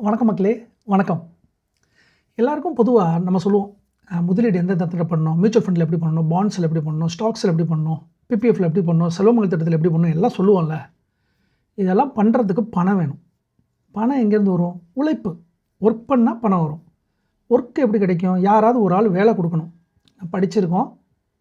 வணக்கம் மக்களே, வணக்கம். எல்லாருக்கும் பொதுவா நம்ம சொல்லுவோம், முதலீடு எந்த இடத்துல பண்ணணும், மியூச்சுவல் ஃபண்டில் எப்படி பண்ணணும், பாண்ட்ஸில் எப்படி பண்ணணும், ஸ்டாக்ஸில் எப்படி பண்ணணும், பிபிஎஃப்ல எப்படி பண்ணணும், செல்வமகள் திட்டத்தில் எப்படி பண்ணணும் எல்லாம் சொல்லுவோம்ல. இதெல்லாம் பண்ணுறதுக்கு பணம் வேணும். பணம் எங்கேருந்து வரும்? உழைப்பு. ஒர்க் பண்ணால் பணம் வரும். ஒர்க் எப்படி கிடைக்கும்? யாராவது ஒரு ஆள் வேலை கொடுக்கணும். படிச்சிருக்கோம்,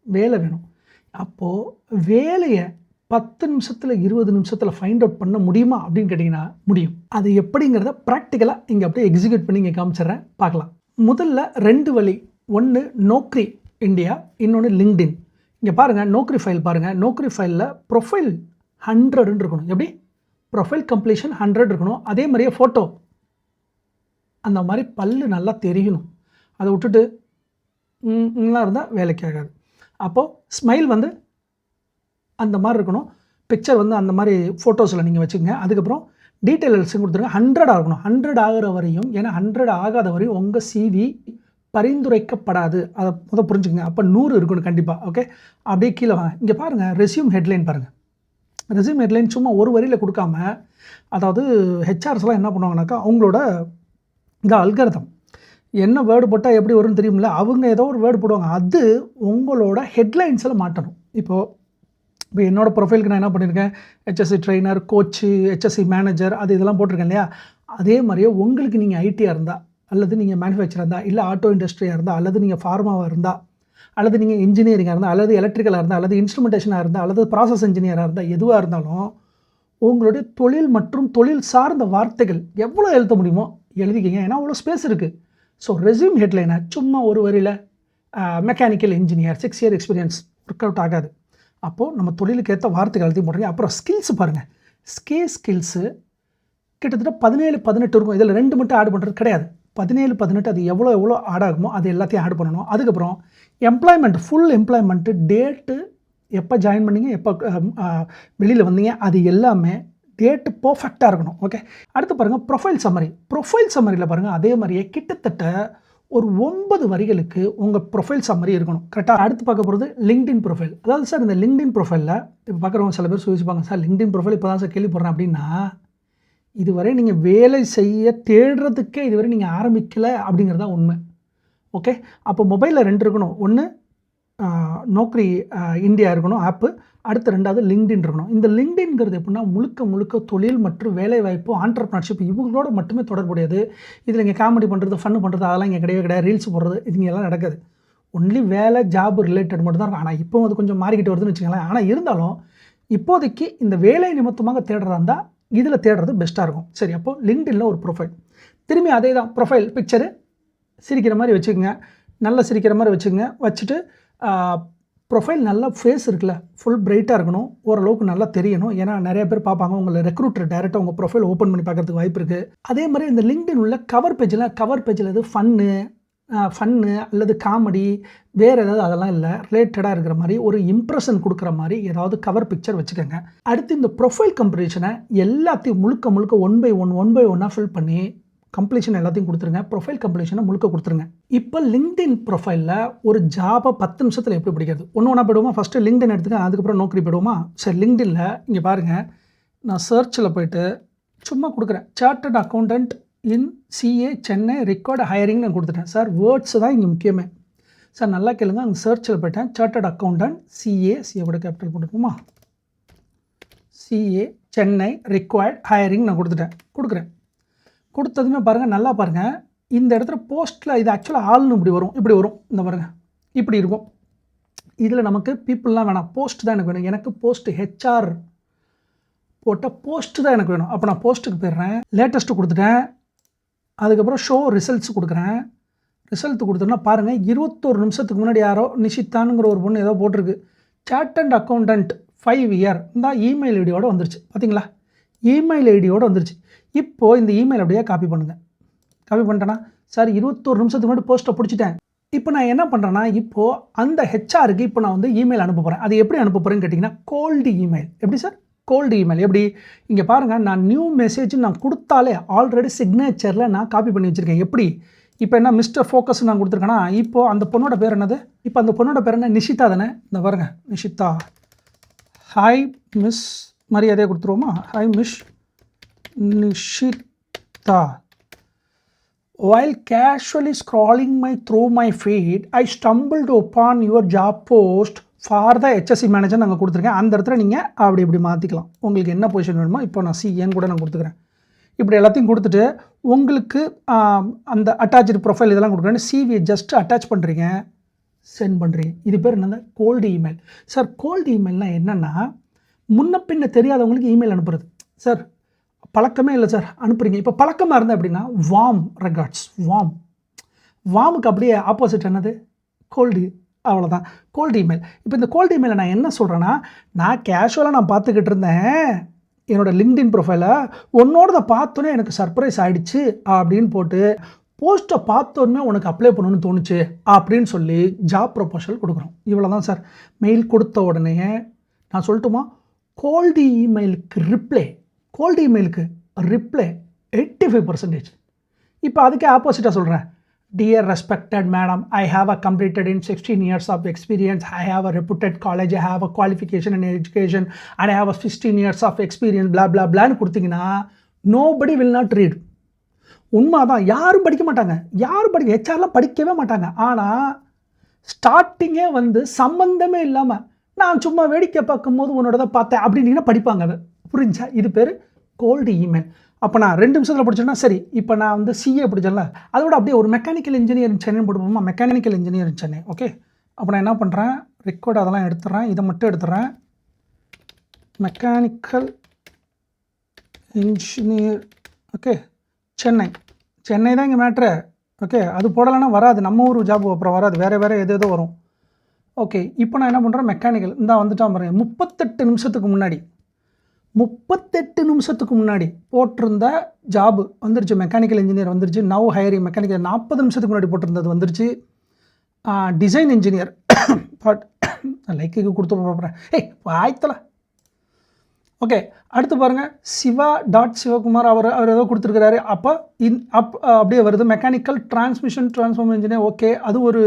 வேலை வேணும். அப்போது வேலையை 10 நிமிஷத்தில் 20 நிமிஷத்தில் ஃபைண்ட் அவுட் பண்ண முடியுமா அப்படின்னு கேட்டிங்கன்னா முடியும். அது எப்படிங்கிறத ப்ராக்டிக்கலாக இங்கே அப்படியே எக்ஸிக்யூட் பண்ணி இங்கே காமிச்சிட்றேன், பார்க்கலாம். முதல்ல 2 வழி. ஒன்று நோக்ரி இந்தியா, இன்னொன்று லிங்க்டின். இங்கே பாருங்கள், நோக்ரி ஃபைல் பாருங்கள். நோக்ரி ஃபைலில் ப்ரொஃபைல் 100ன்னு இருக்கணும். எப்படி? ப்ரொஃபைல் கம்ப்ளீஷன் 100 இருக்கணும். அதே மாதிரியே ஃபோட்டோ அந்த மாதிரி பல்லு நல்லா தெரியணும். அதை விட்டுட்டு இருந்தால் வேலைக்கு ஆகாது. அப்போது ஸ்மைல் வந்து அந்த மாதிரி இருக்கணும். பிக்சர் வந்து அந்த மாதிரி ஃபோட்டோஸில் நீங்கள் வச்சுக்கோங்க. அதுக்கப்புறம் டீட்டெயில்ஸும் கொடுத்துருங்க. 100 ஆகணும். 100 ஆகிற வரையும், ஏன்னா 100 ஆகாத வரையும் உங்கள் சிவி பரிந்துரைக்கப்படாது. அதை புரிஞ்சுக்கங்க. அப்போ 100 இருக்கணும் கண்டிப்பாக. ஓகே, அப்படியே கீழே வாங்க. இங்கே பாருங்கள், ரெஸ்யூம் ஹெட்லைன் பாருங்கள். ரெஸ்யூம் ஹெட்லைன் சும்மா ஒரு வரியில் கொடுக்காம, அதாவது ஹெச்ஆர்ஸ்லாம் என்ன பண்ணுவாங்கனாக்கா, அவங்களோட இந்த அல்காரிதம் என்ன வேர்டு போட்டால் எப்படி வரும்னு தெரியுமில்ல, அவங்க ஏதோ ஒரு வேர்டு போடுவாங்க. அது உங்களோட ஹெட்லைன்ஸில் மாட்டணும். இப்போ என்னோடய ப்ரொஃபைலுக்கு நான் என்ன பண்ணியிருக்கேன், HSC trainer, coach, HSC manager, அது இதெல்லாம் போட்டிருக்கேன் இல்லையா. அதே மாதிரியே உங்களுக்கு நீங்கள் ஐடியாக இருந்தால், அல்லது நீங்கள் மேனுஃபேக்சராக இருந்தால், இல்லை ஆட்டோ இண்டஸ்ட்ரியாக இருந்தால், அல்லது நீங்கள் ஃபார்மாவாக இருந்தால், அல்லது நீங்கள் இன்ஜினியரிங்காக இருந்தால், அல்லது எலக்ட்ரிக்கலாக இருந்தால், அல்லது இன்ஸ்ட்ருமெண்டேஷனாக இருந்தால், அல்லது ப்ராசஸ் இன்ஜினியராக இருந்தால், எதுவாக இருந்தாலும் உங்களுடைய தொழில் மற்றும் தொழில் சார்ந்த வார்த்தைகள் எவ்வளோ எழுத முடியுமோ எழுதிக்கிங்க. ஏன்னா அவ்வளோ ஸ்பேஸ் இருக்குது. ஸோ ரெஸ்யூம் ஹெட்லைனை சும்மா ஒரு வரியில் mechanical engineer 6 year experience work out ஆகாது. அப்போது நம்ம தொழிலுக்கு ஏற்ற வார்த்தைகள் எழுதி போடுறீங்க. அப்புறம் ஸ்கில்ஸ் பாருங்கள். ஸ்கில்ஸு கிட்டத்தட்ட 17-18 இருக்கும். இதில் 2 மட்டும் ஆட் பண்ணுறது கிடையாது. 17-18 அது எவ்வளோ ஆட் ஆகுமோ அது எல்லாத்தையும் ஆட் பண்ணணும். அதுக்கப்புறம் எம்ப்ளாய்மெண்ட், ஃபுல் எம்ப்ளாய்மெண்ட்டு, டேட்டு, எப்போ ஜாயின் பண்ணிங்க, எப்போ வெளியில் வந்தீங்க, அது எல்லாமே டேட்டு பர்ஃபெக்டாக இருக்கணும். ஓகே, அடுத்து பாருங்கள் ப்ரொஃபைல் சம்மரி. ப்ரொஃபைல் சம்மரியில் பாருங்கள், அதே மாதிரியே கிட்டத்தட்ட ஒரு 9 வரிகளுக்கு உங்கள் ப்ரொஃபைல் சம்மரி இருக்கணும். கரெக்டாக. அடுத்து பார்க்க போகிறது லிங்க்டின் ப்ரொஃபைல். அதாவது சார், இந்த லிங்க்டின் ப்ரொஃபைலில் இப்போ பார்க்குறவங்க சில பேர் சொல்லிச்சுப்பாங்க, சார் லிங்க்டின் ப்ரொஃபைல் இப்போ தான் சார் கேள்விப்படுறேன் அப்படின்னா, இதுவரை நீங்கள் வேலை செய்ய தேடுறதுக்கே இதுவரை நீங்கள் ஆரம்பிக்கலை அப்படிங்கிறதா உண்மை. ஓகே, அப்போ மொபைலில் 2 இருக்கணும். ஒன்று நோக்ரி இந்தியா இருக்கணும் ஆப்பு, அடுத்து 2வது லிங்க்டின் இருக்கணும். இந்த லிங்க்டின்ங்கிறது எப்படின்னா முழுக்க தொழில் மற்றும் வேலைவாய்ப்பு, ஆண்டர்ப்ரனர்ஷிப் இவங்களோட மட்டுமே தொடர்புடையது. இதில் இங்கே காமெடி பண்ணுறது, ஃபன்னு பண்ணுறது அதெல்லாம் இங்கே கிடையாது. ரீல்ஸ் போடுறது இது எல்லாம் நடக்காது. ஒன்லி வேலை, ஜாப் ரிலேட்டட் மட்டும் தான் இருக்கும். ஆனால் இப்போ அது கொஞ்சம் மாறிக்கிட்டு வருதுன்னு வச்சுக்கலாம். ஆனால் இருந்தாலும் இப்போதைக்கு இந்த வேலை நிமித்தமாக தேடுறதா இருந்தால் இதில் தேடுறது பெஸ்ட்டாக இருக்கும். சரி, அப்போது லிங்க்டினில் ஒரு ப்ரொஃபைல், திரும்பி அதே தான் ப்ரொஃபைல் பிக்சரு சிரிக்கிற மாதிரி வச்சுக்கோங்க. நல்லா சிரிக்கிற மாதிரி வச்சுக்கோங்க. வச்சுட்டு ப்ரொஃபைல் நல்லா ஃபேஸ் இருக்குல்ல, ஃபுல் பிரைட்டாக இருக்கணும், ஓரளவுக்கு நல்லா தெரியணும். ஏன்னா நிறைய பேர் பார்ப்பாங்க, உங்களை ரெக்ரூட்டர் டேரெக்டாக உங்கள் ப்ரொஃபைல் ஓப்பன் பண்ணி பார்க்குறதுக்கு வாய்ப்பு இருக்குது. அதே மாதிரி இந்த லிங்க்டின் உள்ள கவர் பேஜில் எது ஃபன்னு அல்லது காமெடி வேறு ஏதாவது அதெல்லாம் இல்லை, ரிலேட்டடாக இருக்கிற மாதிரி ஒரு இம்ப்ரெஷன் கொடுக்குற மாதிரி ஏதாவது கவர் பிக்சர் வச்சுக்கோங்க. அடுத்து இந்த ப்ரொஃபைல் கம்ப்ளீஷனை எல்லாத்தையும் முழுக்க 1 by 1 ஃபில் பண்ணி கம்ப்ளீஷன் எல்லாத்தையும் கொடுத்துருங்க. ப்ரொஃபைல் கம்ப்ளீஷனை முழுக்க கொடுத்துருங்க. இப்போ லிங்க்டின் ப்ரொஃபைலில் ஒரு ஜாபை 10 நிமிஷத்தில் எப்படி பிடிக்கிறது? ஒன்று போய்டுவோமா? ஃபஸ்ட்டு லிங்க்டின் எடுத்துக்க, அதுக்கப்புறம் நோக்கரி போய்டுவோமா? சரி, லிங்க்டினில் இங்கே பாருங்கள், நான் சர்ச்சில் போய்ட்டு சும்மா கொடுக்குறேன், சார்ட்டர்ட் அக்கௌண்டன்ட் இன் சிஏ சென்னை ரெக்கார்டு ஹையரிங் நான் கொடுத்துட்டேன். சார் வேர்ட்ஸ் தான் இங்கே முக்கியமே. சார் நல்லா கேளுங்க, அங்கே சர்ச்சில் போய்ட்டேன், சார்ட்டர்ட் அக்கௌண்டன்ட் சிஏ கூட கேபிட்டல் போட்டுக்குமா, சிஏ சென்னை ரெக்வயர்ட் ஹையரிங் நான் கொடுக்குறேன். கொடுத்ததுமே பாருங்கள், நல்லா பாருங்கள், இந்த இடத்துல போஸ்ட்டில் இது ஆக்சுவலாக ஆள்னு இப்படி வரும். இந்த பாருங்கள், இப்படி இருக்கும். இதில் நமக்கு பீப்புளெலாம் வேணாம், போஸ்ட் தான் எனக்கு வேணும். எனக்கு போஸ்ட்டு ஹெச்ஆர் போட்ட போஸ்ட்டு தான் எனக்கு வேணும். அப்போ நான் போஸ்ட்டுக்கு போயிடுறேன், லேட்டஸ்ட்டு கொடுத்துட்டேன். அதுக்கப்புறம் ஷோ ரிசல்ட்ஸ் கொடுக்குறேன். ரிசல்ட் கொடுத்தோன்னா பாருங்கள், 21 நிமிஷத்துக்கு முன்னாடி யாரோ நிஷித்தானுங்கிற ஒரு பொண்ணு ஏதோ போட்டிருக்கு, சார்ட்டர்ட் அக்கௌண்டன்ட் 5 இயர். இந்த இமெயில் ஐடியோடு வந்துருச்சு. பார்த்தீங்களா, இமெயில் ஐடியோடு வந்துருச்சு. இப்போது இந்த இமெயில் அப்படியே காப்பி பண்ணுங்கள். காப்பி பண்ணிட்டேன்னா, சார் 21 நிமிஷத்துக்கு முன்னாடி போஸ்ட்டை பிடிச்சிட்டேன். இப்போ நான் என்ன பண்ணுறேன்னா, இப்போது அந்த ஹெச்ஆருக்கு இப்போ நான் வந்து இமெயில் அனுப்ப போகிறேன். அது எப்படி அனுப்ப போகிறேன்னு கேட்டிங்கன்னா, கோல்டு இமெயில். எப்படி சார்? கோல்டு இமெயில் எப்படி? இங்கே பாருங்கள், நான் நியூ மெசேஜ் நான் கொடுத்தாலே ஆல்ரெடி சிக்னேச்சரில் நான் காப்பி பண்ணி வச்சுருக்கேன். எப்படி? இப்போ என்ன மிஸ்டர் ஃபோக்கஸ் நான் கொடுத்துருக்கேன்னா, இப்போது அந்த பொண்ணோட பேர் என்னது? இப்போ அந்த பொண்ணோட பேர் என்ன? நிஷிதா தானே? இந்த பாருங்க, நிஷிதா. ஹாய் மிஸ் மரியாதையாக கொடுத்துருவோமா? Hi miss Nishitha. while casually scrolling through my feed, I stumbled upon your job post for the HSC manager. நாங்கள் கொடுத்துருக்கேன். அந்த இடத்துல நீங்கள் இப்படி மாற்றிக்கலாம். உங்களுக்கு என்ன பொசிஷன் வேணுமோ இப்போ நான் சிஏன்னு கூட நான் கொடுத்துக்கிறேன். இப்படி எல்லாத்தையும் கொடுத்துட்டு உங்களுக்கு அந்த அட்டாச்சு ப்ரொஃபைல் இதெல்லாம் கொடுக்குறேன்னு சிவியை ஜஸ்ட் அட்டாச் பண்ணுறீங்க, சென்ட் பண்ணுறீங்க. இது பேர் என்னன்னா கோல்டு இமெயில். சார் கோல்டு இமெயில்னால் என்னென்னா முன்ன பின்ன தெரியாதவங்களுக்கு இமெயில் அனுப்புறது. சார் பழக்கமே இல்லை சார் அனுப்புகிறீங்க. இப்போ பழக்கமாக இருந்தால் அப்படின்னா வார்ம் ரெகார்ட்ஸ், வார்முக்கு அப்படியே ஆப்போசிட் என்னது கோல்டு, அவ்வளோதான் கோல்டு இமெயில். இப்போ இந்த கோல்டு இமெயிலை நான் என்ன சொல்கிறேன்னா, நான் கேஷுவலாக நான் பார்த்துக்கிட்டு இருந்தேன் என்னோடய லிங்க்டின் ப்ரொஃபைலை, உன்னோட பார்த்தோன்னே எனக்கு சர்ப்ரைஸ் ஆகிடுச்சு அப்படின்னு போட்டு போஸ்ட்டை பார்த்தோன்னே உனக்கு அப்ளை பண்ணணும்னு தோணுச்சு அப்படின்னு சொல்லி ஜாப் ப்ரொபோசல் கொடுக்குறோம். இவ்வளோ தான் சார். மெயில் கொடுத்த உடனே நான் சொல்லட்டுமா, கோல்டு இமெயிலுக்கு ரிப்ளை 85%. இப்போ அதுக்கே ஆப்போசிட்டாக சொல்கிறேன். Dear respected madam, I have a completed in 16 years of experience, I have a reputed college, I have a qualification in education and I have a 16 years of experience, blah blah blah ன்னு கொடுத்தீங்கன்னா nobody will not read. உண்மைதான், யாரும் படிக்க மாட்டாங்க, ஹெச்ஆர்லாம் படிக்கவே மாட்டாங்க. ஆனால் ஸ்டார்டிங்கே சம்மந்தமே இல்லாமல் நான் சும்மா வேடிக்கை பார்க்கும்போது உன்னோட தான் பார்த்தேன் அப்படின்னீங்கன்னா படிப்பாங்க. அதை புரிஞ்சா? இது பேர் கோல்டு இமெயில். அப்போ நான் 2 நிமிஷத்தில் படிச்சேன்னா சரி. இப்போ நான் சிஏ படிச்சேன்ல, அதோட அப்படியே ஒரு மெக்கானிக்கல் இன்ஜினியரிங் சென்னை போட்டுப்போமா, மெக்கானிக்கல் இன்ஜினியரிங் சென்னை. ஓகே, அப்போ நான் என்ன பண்ணுறேன், ரெக்கார்டு அதெல்லாம் எடுத்துடுறேன், இதை மட்டும் எடுத்துடுறேன். மெக்கானிக்கல் இன்ஜினியர், ஓகே, சென்னை தான் இங்கே மேட்ரு. ஓகே, அது போடலைன்னா வராது, நம்ம ஊர் ஜாப் அப்புறம் வராது, வேறு எதோ வரும். ஓகே, இப்போ நான் என்ன பண்ணுறேன், மெக்கானிக்கல் இந்த வந்துட்டான் பாருங்க. 38 நிமிஷத்துக்கு முன்னாடி போட்டிருந்த ஜாபு வந்துருச்சு, மெக்கானிக்கல் இன்ஜினியர் வந்துருச்சு. நவ் ஹையரிங் மெக்கானிக்கல் 40 நிமிஷத்துக்கு முன்னாடி போட்டிருந்தது வந்துருச்சு. டிசைன் இன்ஜினியர் பட் லைக்கு கொடுத்து போகிறேன். ஆய்த்தல. ஓகே, அடுத்து பாருங்கள், சிவகுமார் அவர் ஏதோ கொடுத்துருக்கிறாரு. அப்போ அப்படியே வருது மெக்கானிக்கல் டிரான்ஸ்ஃபார்மர் இன்ஜினியர். ஓகே, அது ஒரு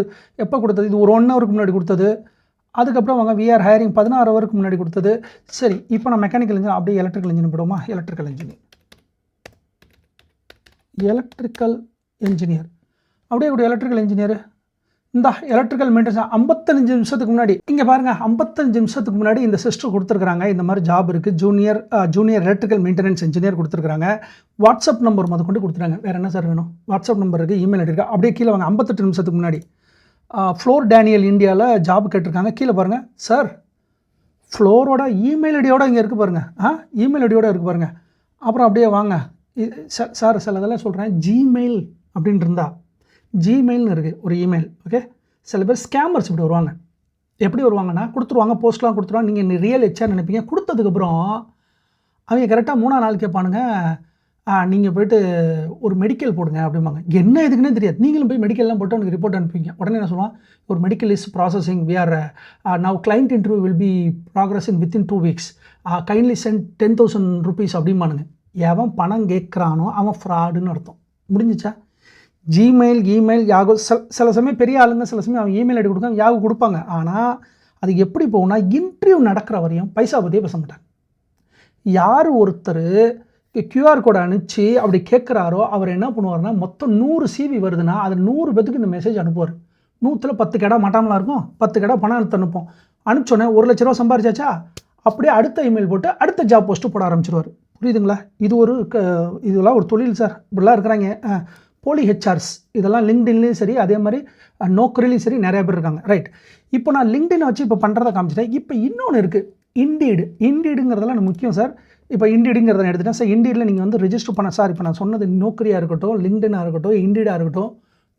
எப்போ கொடுத்தது, இது ஒரு 1 ஹவருக்கு முன்னாடி கொடுத்தது. அதுக்கப்புறம் அவங்க விஆர் ஹையரிங் 16 ஹவருக்கு முன்னாடி கொடுத்தது. சரி, இப்போ நான் மெக்கானிக்கல் இன்ஜினியர் அப்படியே எலக்ட்ரிக்கல் இன்ஜினியர் போடுவோமா. எலக்ட்ரிக்கல் இன்ஜினியர் அப்படியே ஒரு எலக்ட்ரிக்கல் இன்ஜினியர். இந்த எலக்ட்ரிக்கல் மெயின்டெனன்ஸ் 55 நிமிஷத்துக்கு முன்னாடி இங்கே பாருங்கள், 55 நிமிஷத்துக்கு முன்னாடி இந்த சிஸ்டர் கொடுத்துருக்குறாங்க. இந்த மாதிரி ஜாப் இருக்குது, ஜூனியர் எலக்ட்ரிக்கல் மெயின்டெனன்ஸ் இன்ஜினியர் கொடுத்துருக்குறாங்க. வாட்ஸ்அப் நம்பர் கொண்டு கொடுத்துறாங்க. வேறு என்ன சார் வேணும், வாட்ஸ்அப் நம்பர் இருக்குது, இமெயில் ஐடி இருக்குது. அப்படியே கீழே வாங்க, 58 நிமிஷத்துக்கு முன்னாடி ஃப்ளோர் டேனியல் இந்தியாவில் ஜாப் கேட்டிருக்காங்க. கீழே பாருங்கள் சார், ஃப்ளோரோட இமெயில் ஐடியோட இங்கே இருக்குது பாருங்கள். இமெயில் ஐடியோட இருக்குது பாருங்கள். அப்புறம் அப்படியே வாங்க சார், சில இதெல்லாம் சொல்கிறேன். ஜிமெயில் அப்படின்னு இருந்தால் ஜிமெயில்னு இருக்குது ஒரு இமெயில். ஓகே, சில பேர் ஸ்கேமர்ஸ் இப்படி வருவாங்க. எப்படி வருவாங்கன்னா, கொடுத்துருவாங்க, போஸ்ட்லாம் கொடுத்துருவாங்க. நீங்கள் ரியல் ஹெச்ஆர் நினைப்பீங்க. கொடுத்ததுக்கப்புறம் அவங்க கரெக்டாக 3ஆம் நாள் கேட்பானுங்க, நீங்கள் போய்ட்டு ஒரு மெடிக்கல் போடுங்க அப்படிம்பாங்க. என்ன எதுக்குன்னே தெரியாது. நீங்களும் போய் மெடிக்கல்லாம் போட்டு எனக்கு ரிப்போர்ட் அனுப்பிங்க. உடனே என்ன சொல்லுவான், ஒரு medical is processing, we are now client interview will be progressing within 2 weeks, kindly send 10,000 rupees அப்படிம்பானுங்க. எவன் பணம் கேட்குறானோ அவன் ஃப்ராடுன்னு அர்த்தம். முடிஞ்சிச்சா? ஜிமெயில், இமெயில், யாகு, சில சமயம் பெரிய ஆளுங்க சில சமயம் அவங்க இமெயில் ஐடி கொடுக்காங்க, யாகு கொடுப்பாங்க. ஆனால் அது எப்படி போகும்னா, இன்டர்வியூ நடக்கிற வரையும் பைசா பற்றியே பேச மாட்டாங்க. யார் ஒருத்தர் கியூஆர் கோடை அனுப்பிச்சு அப்படி கேட்குறாரோ அவர் என்ன பண்ணுவார்னா, மொத்தம் 100 CV வருதுன்னா அது 100 பேத்துக்கு இந்த மெசேஜ் அனுப்புவார். 100ல் 10 கடை மாட்டாமலாம் இருக்கும், 10 கடை பணம் எடுத்து அனுப்போம். அனுப்பிச்சோன்னே 1 லட்ச ரூபா சம்பாரிச்சாச்சா, அப்படியே அடுத்த இமெயில் போட்டு அடுத்த ஜாப் போஸ்ட்டு போட ஆரம்பிச்சிருவார். புரியுதுங்களா? இதெல்லாம் ஒரு தொழில் சார். இப்படிலாம் இருக்கிறாங்க போலி ஹெச்ஆர்ஸ். இதெல்லாம் லிங்க்டின்லேயும் சரி, அதே மாதிரி நோக்கரிலையும் சரி நிறைய பேர் இருக்காங்க. ரைட், இப்போ நான் லிங்க்டினை வச்சு இப்போ பண்ணுறதை காமிச்சிட்டேன். இப்போ இன்னொன்று இருக்குது, இண்டீடுங்கிறதெல்லாம் எனக்கு முக்கியம் சார். இப்போ இண்டீடுங்கிறத எடுத்துட்டேன் சார். இண்டீடில் நீங்கள் ரெஜிஸ்டர் பண்ண சார். இப்போ நான் சொன்னது நோக்கரியாக இருக்கட்டும், லிங்க்டினாக இருக்கட்டும், இண்டீடாக இருக்கட்டும்,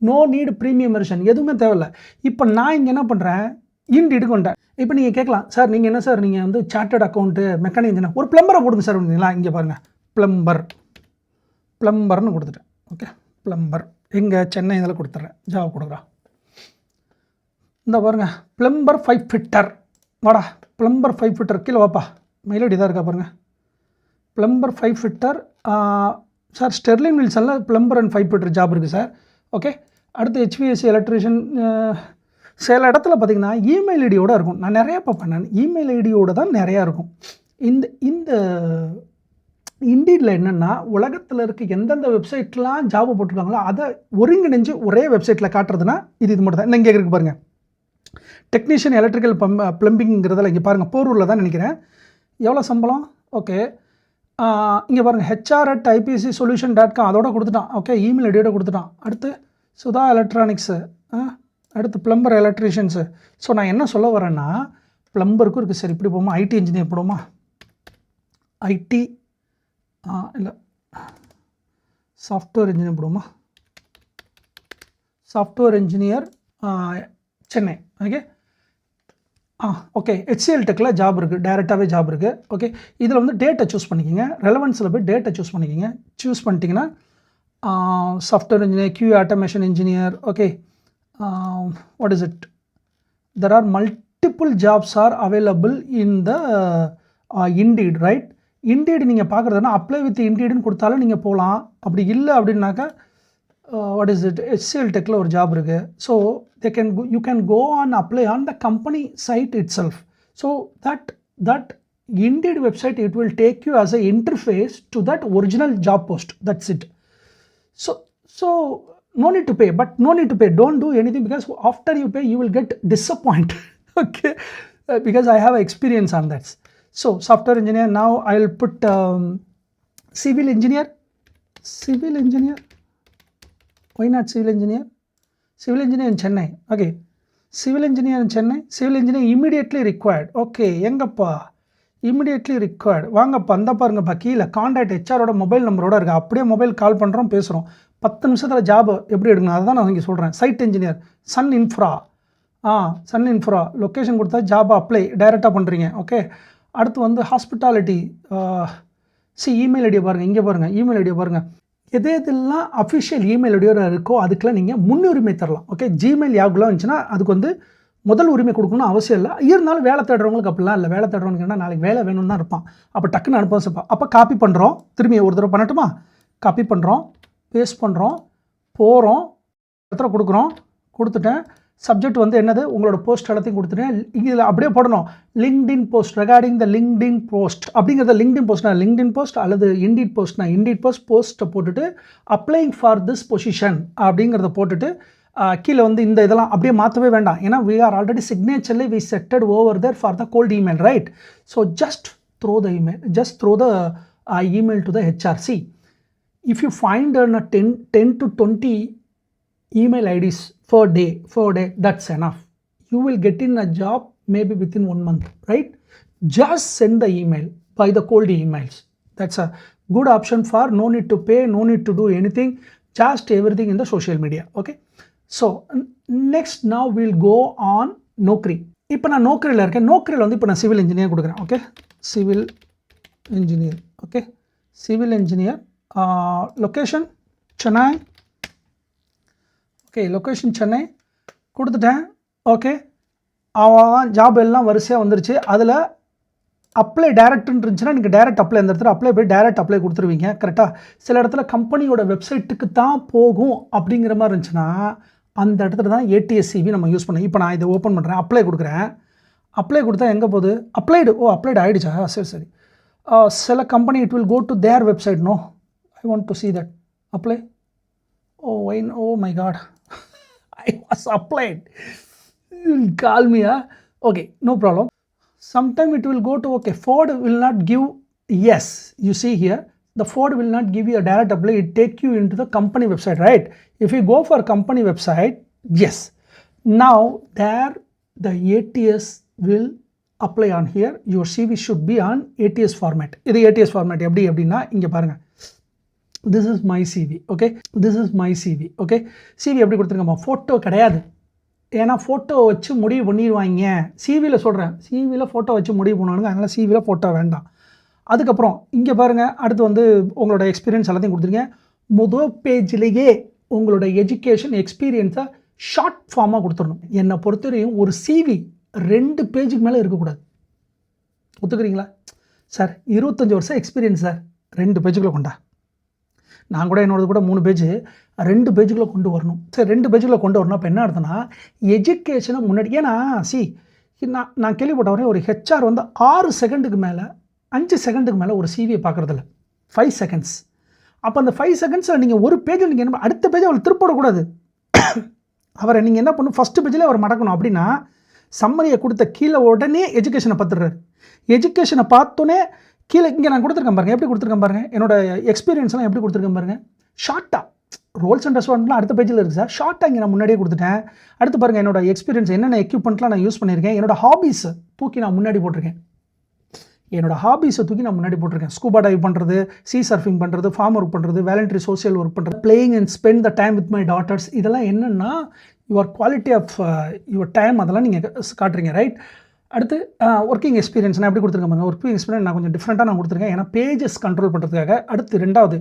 நோ நீடு ப்ரீமியம் வெர்ஷன் எதுவுமே தேவையில்லை. இப்போ நான் இங்கே என்ன பண்ணுறேன், இண்டீடுக்கு வந்துட்டேன். இப்போ நீங்கள் கேட்கலாம், சார் நீங்கள் என்ன சார், நீங்கள் சார்ட்டர்ட் அக்கௌண்ட்டு மெக்கானிக் இன்ஜினியர், ஒரு ப்ளம்பரை போடுங்க சார் அப்படிங்களா. இங்கே பாருங்கள், ப்ளம்பர்னு கொடுத்துட்டேன். ஓகே, ப்ளம்பர் எங்கே, சென்னை இதில் கொடுத்துட்றேன், ஜாப் கொடுக்குறா. இந்த பாருங்கள், ப்ளம்பர் 5 fitter. வாடா, ப்ளம்பர் 5 fitter கீழே வாப்பா. மெயிலடி தான் இருக்கா பாருங்கள், ப்ளம்பர் 5 fitter. சார் ஸ்டெர்லிங் மில்ஸில் ப்ளம்பர் அண்ட் 5 fitter ஜாப் இருக்குது சார். ஓகே, அடுத்து HVAC எலக்ட்ரிஷியன். சில இடத்துல பார்த்திங்கன்னா இமெயில் ஐடியோடு இருக்கும். நான் நிறையா பார்ப்பேன், நான் இமெயில் ஐடியோடு தான் நிறையா இருக்கும். இந்த இண்டீடில் என்னென்னா உலகத்தில் இருக்க எந்தெந்த வெப்சைட்லாம் ஜாப் போட்டிருக்காங்களோ அதை ஒருங்கிணைஞ்சு ஒரே வெப்சைட்டில் காட்டுறதுனா இது மட்டும் தான். இங்கே இருக்கு பாருங்கள், டெக்னீஷியன் எலக்ட்ரிக்கல் ப்ளம்பிங்கிறதுல இங்கே பாருங்கள், போரூரில் தான் நினைக்கிறேன். எவ்வளோ சம்பளம்? ஓகே, இங்கே பாருங்கள், hr@ipcsolution.com அதோட கொடுத்துட்டான். ஓகே, இமெயில் ஐடியோட கொடுத்துட்டான். அடுத்து சுதா எலக்ட்ரானிக்ஸு, அடுத்து ப்ளம்பர் எலக்ட்ரீஷியன்ஸு. ஸோ நான் என்ன சொல்ல வரேன்னா, ப்ளம்பருக்கும் இருக்குது. சரி, இப்படி போமா, ஐடி இன்ஜினியர் போடுமா, ஐடி இல்லை சாஃப்ட்வேர் இன்ஜினியர் போடுமா, software engineer Chennai. Okay, okay, HCL டெக்கில் ஜாப் இருக்குது, டைரெக்டாகவே ஜாப் இருக்குது. ஓகே, இதில் வந்து டேட்டை சூஸ் பண்ணிக்கிங்க, ரெலவன்ஸில் போய் டேட்டை சூஸ் பண்ணிக்கிங்க. சூஸ் பண்ணிட்டீங்கன்னா software engineer, QA automation engineer. Okay, what is it, there are multiple jobs are available in the Indeed, right? Indeed நீங்கள் பார்க்குறதுனா அப்ளை வித் Indeedன்னு கொடுத்தாலும் நீங்கள் போகலாம். அப்படி இல்லை அப்படின்னாக்கா வாட் இஸ் இட், HCL டெக்கில் ஒரு ஜாப் இருக்குது. So you can go and apply on the company site itself. So that Indeed website, it will take you as a interface to that original job post. That's it. So no need to pay, but no need to pay. Don't do anything, because after you pay, you will get disappointed. Okay, because I have experience on that. So software engineer, now I will put civil engineer. Why not civil engineer? Civil engineer in Chennai. Okay, civil engineer in Chennai, civil engineer immediately required. Okay, எங்கப்பா immediately required, வாங்கப்பா அந்த பாருங்கப்பா, கீழே contact ஹெச்ஆரோட mobile நம்பரோட இருக்குது. அப்படியே mobile கால் பண்ணுறோம், பேசுகிறோம். 10 நிமிஷத்தில் ஜாப் எப்படி எடுக்கணும் அதுதான் நான் இங்கே சொல்கிறேன். Site engineer, Sun Infra location கொடுத்தா ஜாப் அப்ளை டைரெக்டாக பண்ணுறீங்க. ஓகே, அடுத்து வந்து ஹாஸ்பிட்டாலிட்டி. இமெயில் ஐடியை பாருங்கள், இங்கே பாருங்கள், இமெயில் ஐடியை பாருங்கள். எதெல்லாம் அஃபிஷியல் இமெயில் ஐடியோட இருக்கோ அதுக்கெலாம் நீங்கள் முன்னுரிமை தரலாம். ஓகே, ஜிமெயில் யாகுலாம் இருந்துச்சுன்னா அதுக்கு வந்து முதல் உரிமை கொடுக்கணும்னு அவசியம் இல்லை. இருந்தாலும் வேலை தேடுறவங்களுக்கு அப்படிலாம் இல்லை. வேலை தேடுறவங்களுக்கு என்ன, நாளைக்கு வேலை வேணும்னு தான் இருப்பான். அப்போ டக்குன்னு அனுப்ப சொல்லுப்பா. அப்போ காப்பி பண்ணுறோம், திரும்பி ஒரு தடவை பண்ணட்டுமா, காப்பி பண்ணுறோம், பேஸ்ட் பண்ணுறோம், போகிறோம், இடத்துல கொடுத்துட்டேன். சப்ஜெக்ட் வந்து என்னது, உங்களோட போஸ்ட் எல்லாத்தையும் கொடுத்துட்டேன். இதில் அப்படியே போடணும், லிங்க்டின் போஸ்ட் ரெகார்டிங் த லிங்க்டின் போஸ்ட் அப்படிங்கிறத. லிங்க்டின் போஸ்ட்னா லிங்க்டின் போஸ்ட், அல்லது இண்டீட் போஸ்ட்னா இண்டீட் போஸ்ட்டை போட்டுட்டு அப்ளைங் ஃபார் திஸ் பொசிஷன் அப்படிங்கிறத போட்டுட்டு கீழே வந்து இந்த இதெல்லாம் அப்படியே மாற்றவே வேண்டாம். ஏன்னா we are already signaturely we setted over there for the cold email, right? So just throw the email to the HR. See, if you find 10 to 20 email IDs per day, that's enough. You will get in a job maybe within 1 month, right? Just send the email by the cold emails. That's a good option for no need to pay, no need to do anything, just everything in the social media. Okay, so next now we'll go on Naukri. இப்போ நான் நோக்கரியில் இருக்கேன். நோக்கரியில் வந்து இப்போ நான் civil engineer கொடுக்குறேன். Okay, civil engineer. Okay, civil engineer, location Chennai. Okay, location Chennai கொடுத்துட்டேன். Okay, job எல்லாம் வரிசையாக வந்துருச்சு. அதில் அப்ளை டேரெக்ட்னு இருந்துச்சுன்னா நீங்கள் டேரெக்ட் அப்ளை, அந்த இடத்துல அப்ளை போய் டேரெக்ட் அப்ளை கொடுத்துருவீங்க. கரெக்டாக சில இடத்துல கம்பெனியோட வெப்சைட்டுக்கு தான் போகும் அப்படிங்கிற மாதிரி இருந்துச்சுன்னா அந்த இடத்துல தான் ATS CV நம்ம யூஸ் பண்ணோம். இப்போ நான் இதை ஓப்பன் பண்ணுறேன், அப்ளை கொடுக்குறேன். அப்ளை கொடுத்தா எங்கே போகுது, அப்ளைடு. அப்ளைடு ஆகிடுச்சா, சரி. சில company it will go to their website. No, I want to see that. Apply. Oh my god, I was applied. You'll call me, okay, no problem. Sometime it will go to, okay, Ford will not give, yes, you see here, the Ford will not give you a direct apply, it take you into the company website, right? If you go for company website, yes, now there the ATS will apply on here. Your CV should be on ATS format. இது ATS format எப்படின்னா இங்கே பாருங்க, this is my CV. okay, this is my CV. okay, CV எப்படி கொடுத்துருங்கம்மா, photo கிடையாது. ஏன்னா photo வச்சு முடிவு பண்ணிடுவாங்க. சிவியில் சொல்கிறேன், சிவியில் ஃபோட்டோ வச்சு முடிவு பண்ணுவானுங்க. அதனால் சிவியில் ஃபோட்டோ வேண்டாம். அதுக்கப்புறம் இங்கே பாருங்கள், அடுத்து வந்து உங்களோட எக்ஸ்பீரியன்ஸ் எல்லாத்தையும் கொடுத்துருங்க. முதல் பேஜ்லேயே உங்களோட எஜுகேஷன் எக்ஸ்பீரியன்ஸை ஷார்ட் ஃபார்மாக கொடுத்துடணும். என்னை பொறுத்தவரையும் ஒரு CV 2 பேஜுக்கு மேலே இருக்கக்கூடாது. ஒத்துக்கிறீங்களா சார்? 25 வருஷம் எக்ஸ்பீரியன்ஸ் சார், 2 பேஜுக்குள்ளே கொண்டா. நான் கூட என்னோடது கூட 3 பேஜ், 2 பேஜுக்குள்ளே கொண்டு வரணும். சரி, 2 பேஜுக்குள்ளே கொண்டு வரணும். அப்போ என்ன அர்த்தம்னா எஜுகேஷனை முன்னாடி, ஏன்னா நான் கேள்விப்பட்ட வரையும் ஒரு HR வந்து 6 செகண்டுக்கு மேலே 5 செகண்டுக்கு மேலே ஒரு CVயை பார்க்குறதில்ல. 5 செகண்ட்ஸ். அப்போ அந்த 5 செகண்ட்ஸில் நீங்கள் ஒரு பேஜில் நீங்கள் என்ன அடுத்த பேஜை அவள் திருப்பக்கூடாது. அவரை நீங்கள் என்ன பண்ணணும், ஃபஸ்ட்டு பேஜில் அவர் மடக்கணும். அப்படின்னா சம்மரியை கொடுத்த கீழே உடனே எஜுகேஷனை பார்த்துடுறாரு. எஜுகேஷனை பார்த்தோன்னே கீழே இங்கே நான் கொடுத்துருக்கேன் பாருங்கள், எப்படி கொடுத்துருக்கேன் பாருங்கள், என்னோட எக்ஸ்பீரியன்ஸ்லாம் எப்படி கொடுத்துருக்கேன் பாருங்கள். ஷார்ட்டாக ரோல்ஸ் அண்ட் ரெஸ்பான்ஸ்லாம் அடுத்த பேஜில் இருக்குது சார். ஷார்ட்டாக இங்கே நான் முன்னாடியே கொடுத்துட்டேன். அடுத்து பாருங்கள் என்னோட எக்ஸ்பீரியன்ஸ், என்னென்ன எக்யூப்மெண்ட்லாம் நான் யூஸ் பண்ணியிருக்கேன், என்னோட ஹாபீஸை தூக்கி நான் முன்னாடி போட்டிருக்கேன். ஸ்கூபா டைவ் பண்ணுறது, சர்ஃபிங் பண்ணுறது, ஃபார்ம் ஒர்க் பண்ணுறது, வாலண்டரி சோஷியல் ஒர்க் பண்ணுறது, playing and spend the time with my daughters. இதெல்லாம் என்னென்னா your quality of your time, அதெல்லாம் நீங்கள் காட்டுறீங்க, ரைட். அடுத்து ஒர்க்கிங் எக்ஸ்பீரியன்ஸ் நான் எப்படி கொடுத்துருக்கேன் பாருங்கள். ஒர்க்கிங் எக்ஸ்பீரியன்ஸ் நான் கொஞ்சம் டிஃப்ரெண்ட்டாக நான் கொடுத்துருக்கேன், ஏன்னா பேஜஸ் கண்ட்ரோல் பண்ணுறதுக்காக. அடுத்து ரெண்டாவது,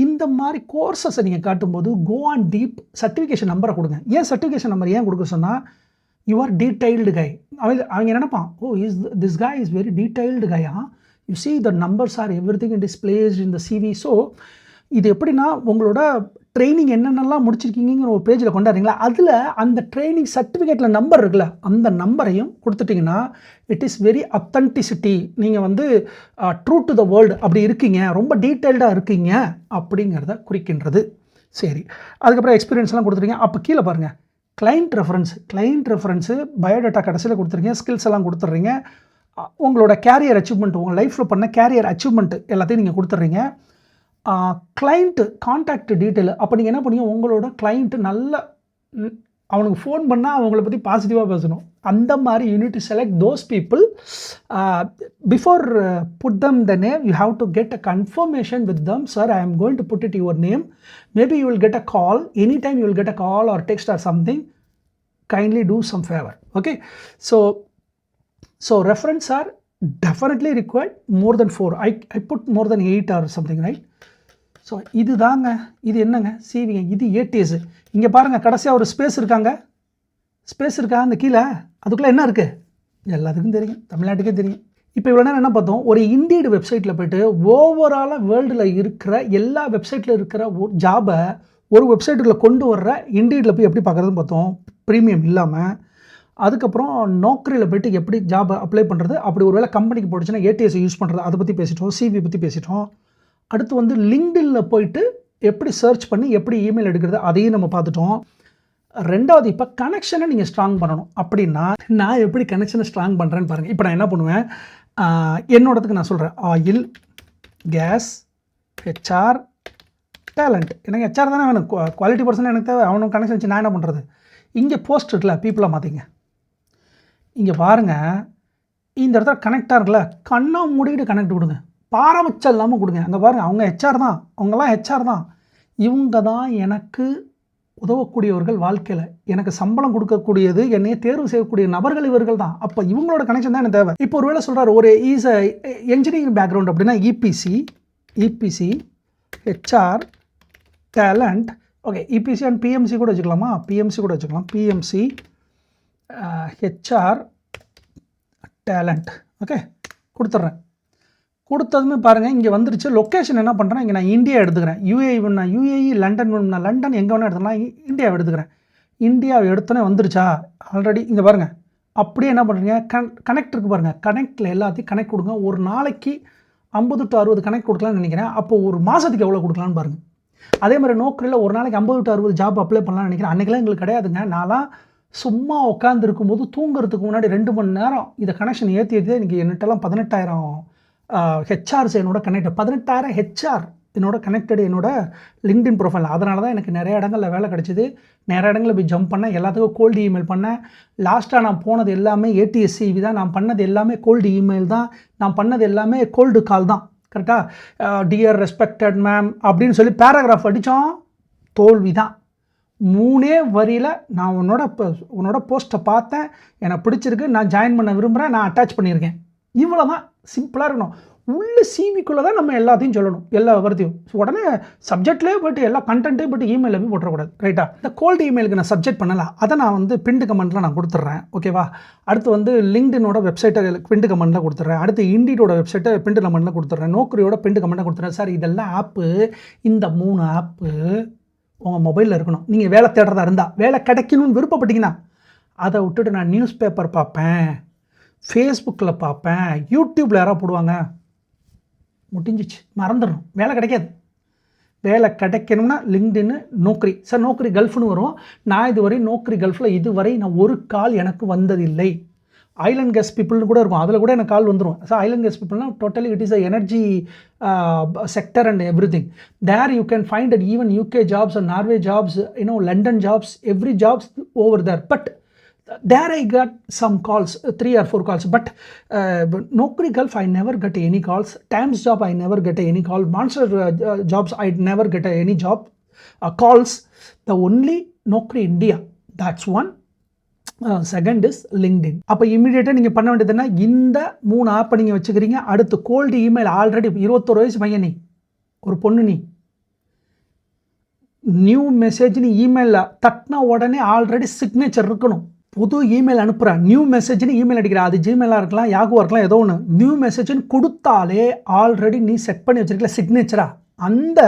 இந்த மாதிரி கோர்சஸை நீங்கள் காட்டும்போது கோ ஆன் டீப், சர்டிஃபிகேஷன் நம்பரை கொடுங்க. ஏன் சர்டிஃபிகேஷன் நம்பர் ஏன் கொடுக்க சொன்னால், யூ ஆர் டீடைல்டு கை. அவங்க நினைப்பான், oh this guy is very detailed கையா, you see the numbers are everything and is placed in the CV. So இது எப்படின்னா, உங்களோட ட்ரைனிங் என்னென்னலாம் முடிச்சிருக்கீங்கிற ஒரு பேஜில் கொண்டாடுறீங்களா, அதில் அந்த ட்ரைனிங் சர்டிஃபிகேட்டில் நம்பர் இருக்குல்ல, அந்த நம்பரையும் கொடுத்துட்டிங்கன்னா இட் இஸ் வெரி அத்தன்டிசிட்டி. நீங்கள் வந்து ட்ரூ டு த வேர்ல்டு அப்படி இருக்கீங்க, ரொம்ப டீட்டெயில்டாக இருக்கீங்க அப்படிங்கிறத குறிக்கின்றது. சரி, அதுக்கப்புறம் எக்ஸ்பீரியன்ஸ்லாம் கொடுத்துருக்கீங்க. அப்போ கீழே பாருங்கள், கிளைண்ட் ரெஃபரன்ஸு பயோடேட்டா கடைசியில் கொடுத்துருக்கீங்க, ஸ்கில்ஸ் எல்லாம் கொடுத்துட்றீங்க, உங்களோட கேரியர் அச்சீவ்மெண்ட், உங்கள் லைஃப்பில் பண்ண கேரியர் அச்சீவ்மெண்ட் எல்லாத்தையும் நீங்கள் கொடுத்துட்றீங்க. Client contact detail. அப்போ நீங்கள் என்ன பண்ணீங்க, உங்களோட கிளைண்ட்டு நல்ல அவனுக்கு ஃபோன் பண்ணால் அவங்கள பற்றி பாசிட்டிவாக பேசணும். அந்த மாதிரி you need to select those people before put them the name. You have to get a confirmation with them. Sir, I am going to put it your name. Maybe you will get a call, any time you will get a call or text or something. Kindly do some favor. Okay, so reference are definitely required more than 4. I put more than 8 or something, right? So இது தாங்க, இது என்னங்க சிவிங்க, இது ADS. இங்கே பாருங்கள், கடைசியாக ஒரு space இருக்கா அந்த கீழே, அதுக்குள்ளே என்ன இருக்குது எல்லாத்துக்கும் தெரியும், தமிழ்நாட்டுக்கே தெரியும். இப்போ இவ்வளோ நேரம் என்ன பார்த்தோம், ஒரு இண்டீடு வெப்சைட்டில் போய்ட்டு ஓவராலாக வேர்ல்டில் இருக்கிற எல்லா வெப்சைட்டில் இருக்கிற ஒரு ஜாபை ஒரு வெப்சைட்டுக்குள்ளே கொண்டு வர்ற இண்டீடில் போய் எப்படி பார்க்குறதுன்னு பார்த்தோம், ப்ரீமியம் இல்லாமல். அதுக்கப்புறம் நோக்கரியில் போய்ட்டு எப்படி ஜாப் அப்ளை பண்ணுறது, அப்படி ஒரு வேளை கம்பெனிக்கு போட்டுச்சுன்னா ஏடிஎஸ் யூஸ் பண்ணுறது, அதை பற்றி பேசிட்டோம், சிவி பற்றி பேசிட்டோம். அடுத்து வந்து லிங்க்டினில் போய்ட்டு எப்படி சர்ச் பண்ணி எப்படி இமெயில் எடுக்கிறது, அதையும் நம்ம பார்த்துட்டோம். ரெண்டாவது, இப்போ கனெக்ஷனை நீங்கள் ஸ்ட்ராங் பண்ணணும். அப்படின்னா நான் எப்படி கனெக்ஷனை ஸ்ட்ராங் பண்ணுறேன்னு பாருங்கள். இப்போ நான் என்ன பண்ணுவேன், என்னோடதுக்கு நான் சொல்கிறேன், ஆயில், கேஸ், ஹெச்ஆர், டேலண்ட். எனக்கு ஹெச்ஆர் தானே வேணும், குவாலிட்டி பர்சன் எனக்கு தேவை, அவனுக்கு கனெக்ஷன் வச்சு நான் என்ன பண்ணுறது. இங்கே போஸ்ட் இருக்குல்ல, பீப்புளாக மாற்றிங்க. இங்கே பாருங்கள், இந்த இடத்துல கனெக்டாக இருக்குல்ல, கண்ணா மூடிக்கிட்டு கனெக்ட் கொடுங்க, பாரபட்சம் இல்லாமல் கொடுங்க. அங்கே பாருங்கள், அவங்க ஹெச்ஆர் தான், அவங்கெல்லாம் ஹெச்ஆர் தான், இவங்க தான் எனக்கு உதவக்கூடியவர்கள் வாழ்க்கையில், எனக்கு சம்பளம் கொடுக்கக்கூடியது, என்னையே தேர்வு செய்யக்கூடிய நபர்கள் இவர்கள் தான். அப்போ இவங்களோட கனெக்ஷன் தான் எனக்கு தேவை. இப்போ ஒரு வேளை சொல்கிறார், ஒரு இஸ் என்ஜினியரிங் பேக்ரவுண்ட் அப்படின்னா EPC, HR, talent. Okay, EPC and PMC கூட வச்சுக்கலாமா, பிஎம்சி, ஹெச்ஆர், டேலண்ட். ஓகே, கொடுத்துட்றேன். கொடுத்ததுமே பாருங்கள், இங்கே வந்துருச்சு. லொக்கேஷன் என்ன பண்ணுறேன், இங்கே நான் இந்தியா எடுத்துக்கிறேன். யூஏஇ, லண்டன் வேணும்னா லண்டன், எங்கே வேணால் எடுத்துக்கலாம். இந்தியாவை எடுத்துக்கிறேன். இந்தியாவை எடுத்தோன்னே வந்துருச்சா ஆல்ரெடி. இங்கே பாருங்கள், அப்படியே என்ன பண்ணுறீங்க, கனெக்ட் இருக்குது பாருங்கள், கனெக்டில் எல்லாத்தையும் கனெக்ட் கொடுங்க. ஒரு நாளைக்கு 50 to 60 கனெக்ட் கொடுக்கலான்னு நினைக்கிறேன். அப்போ ஒரு மாதத்துக்கு எவ்வளோ கொடுக்கலான்னு பாருங்கள். அதே மாதிரி நோக்கரியில் ஒரு நாளைக்கு 50 to 60 ஜாப் அப்ளை பண்ணலான்னு நினைக்கிறேன். அன்றைக்கெல்லாம் எங்களுக்கு கிடையாதுங்க. நான்லாம் சும்மா உட்காந்துருக்கும் போது தூங்குறதுக்கு முன்னாடி 2 மணி நேரம் இதை கனெக்ஷன் ஏற்றி இன்றைக்கி என்னட்டெல்லாம் 18,000 ஹெச்ஆர்ஸ் என்னோட கனெக்ட், 18,000 ஹெச்ஆர் என்னோட கனெக்டடு, என்னோட லிங்க்டின் ப்ரொஃபைல். அதனால தான் எனக்கு நிறைய இடங்களில் வேலை கிடச்சிது. நிறைய இடங்களில் போய் ஜம்ப் பண்ணேன், எல்லாத்துக்கும் கோல்டு இமெயில் பண்ணேன். லாஸ்ட்டாக நான் போனது எல்லாமே ஏடிஎஸ்சிவி தான். நான் பண்ணது எல்லாமே கோல்டு இமெயில் தான். நான் பண்ணது எல்லாமே கோல்டு கால் தான். கரெக்டாக, டியர் ரெஸ்பெக்டட் மேம் அப்படின்னு சொல்லி பேராகிராஃப் அடித்தோம், தோல்வி தான். 3 வரியில் நான் உன்னோட போஸ்ட்டை பார்த்தேன், எனக்கு பிடிச்சிருக்கு, நான் ஜாயின் பண்ண விரும்புகிறேன், நான் அட்டாச் பண்ணியிருக்கேன். இவ்வளோ தான், சிம்பிளாக இருக்கணும். உள்ள சிவிக்குள்ளே தான் நம்ம எல்லாத்தையும் சொல்லணும், எல்லா விவரத்தையும். உடனே சப்ஜெக்ட்லேயே போய்ட்டு எல்லா கண்டென்ட்டையும் போய்ட்டு இமெயிலில் போய் போட்டுறக்கூடாது. ரைட்டா, இந்த கோல்டு இமெயிலுக்கு நான் சப்ஜெக்ட் பண்ணலை, அதை நான் வந்து பின்டு கமெண்ட்டில் நான் கொடுத்துட்றேன். ஓகேவா. அடுத்து வந்து லிங்க்டினோட வெப்சைட்டை பின்டு கமெண்ட்டில் கொடுத்துட்றேன். அடுத்து இண்டீடோட வெப்சைட்டை பின்டு கமெண்ட்டில் கொடுத்துட்றேன். நோக்கரியோட பின்டு கமெண்ட்டில் கொடுத்துட்றேன். சார், இதெல்லாம் ஆப்பு, இந்த 3 ஆப்பு உங்கள் மொபைலில் இருக்கணும். நீங்கள் வேலை தேடுறதா இருந்தால், வேலை கிடைக்கணும்னு விருப்பப்பட்டீங்கன்னா அதை விட்டுட்டு நான் நியூஸ் பேப்பர் பார்ப்பேன், ஃபேஸ்புக்கில் பார்ப்பேன், யூடியூப்பில் யாராவது போடுவாங்க, முடிஞ்சிச்சு, மறந்துடணும், வேலை கிடைக்காது. வேலை கிடைக்கணும்னா லிங்க்டின்னு, நோக்கரி. சார் நோக்கரி கல்ஃப்னு வரும். நான் இதுவரை நோக்கரி கல்ஃபில் இதுவரை நான் ஒரு கால் எனக்கு வந்ததில்லை. ஐலண்ட் கேஸ் பீப்புள்னு கூட இருக்கும், அதில் கூட எனக்கு கால் வந்துடும். சார் ஐலண்ட் கேஸ் பீப்புள்னா totally it is a energy sector and everything. There you can find at even UK jobs and Norway jobs, London jobs, every jobs over there. But there I got some calls, 3 or 4 calls, but Naukri Gulf I never get any calls. Times job I never get any call. Monster jobs I never get any job calls. The only Naukri India, that's one. Second is LinkedIn. அப்போ இமீடியட்டாக நீங்கள் பண்ண வேண்டியதுன்னா இந்த 3 ஆப்பை நீங்கள் வச்சுக்கிறீங்க. அடுத்து gold email. Already 21 வயசு பையன், நீ ஒரு பொண்ணு, நீ நியூ மெசேஜ்னு இமெயிலில் தட்டினா உடனே ஆல்ரெடி சிக்னேச்சர் இருக்கணும். புது இமெயில் அனுப்புகிறேன், நியூ மெசேஜ்னு இமெயில் அடிக்கிறேன், அது ஜிமெயிலாக இருக்கலாம், யாகுவாக இருக்கலாம், ஏதோ ஒன்று. நியூ மெசேஜ்னு கொடுத்தாலே ஆல்ரெடி நீ செட் பண்ணி வச்சிருக்கல சிக்னேச்சரா, அந்த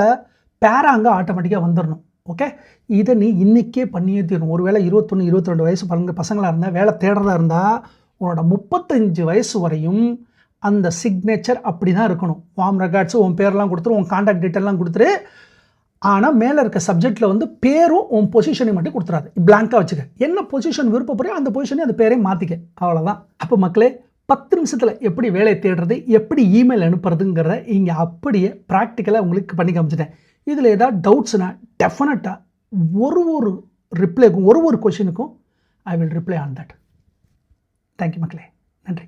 பேரா அங்கே ஆட்டோமேட்டிக்காக வந்துடணும். ஓகே, இதை நீ இன்றைக்கே பண்ணியே தீரணும். ஒருவேளை 21, 22 வயசு பசங்களாக இருந்தால், வேலை தேடுறதா இருந்தால், உன்னோட 35 வயசு வரையும் அந்த சிக்னேச்சர் அப்படி தான் இருக்கணும். வார்ம் ரெக்கார்ட்ஸு உன் பேரெலாம் கொடுத்துரு, உன் கான்டாக்ட் டீட்டெயிலாம் கொடுத்துரு. ஆனால் மேலே இருக்க சப்ஜெக்டில் வந்து பேரும் உன் பொசிஷனை மட்டும் கொடுத்துறாது, பிளாங்காக வச்சுக்க. என்ன பொசிஷன் விருப்பப்படுறோ அந்த பொசிஷனை அந்த பேரையும் மாற்றிக்க, அவ்வளோதான். அப்போ மக்களே, 10 நிமிஷத்தில் எப்படி வேலை தேடுறது, எப்படி இமெயில் அனுப்புறதுங்கிறத இங்கே அப்படியே ப்ராக்டிக்கலாக உங்களுக்கு பண்ணி காமிச்சிட்டேன். இதில் ஏதாவது டவுட்ஸ்னா டெஃபினட்டாக ஒரு ரிப்ளைக்கும் ஒரு கொஷினுக்கும் I will reply on that. Thank you மக்களே, நன்றி.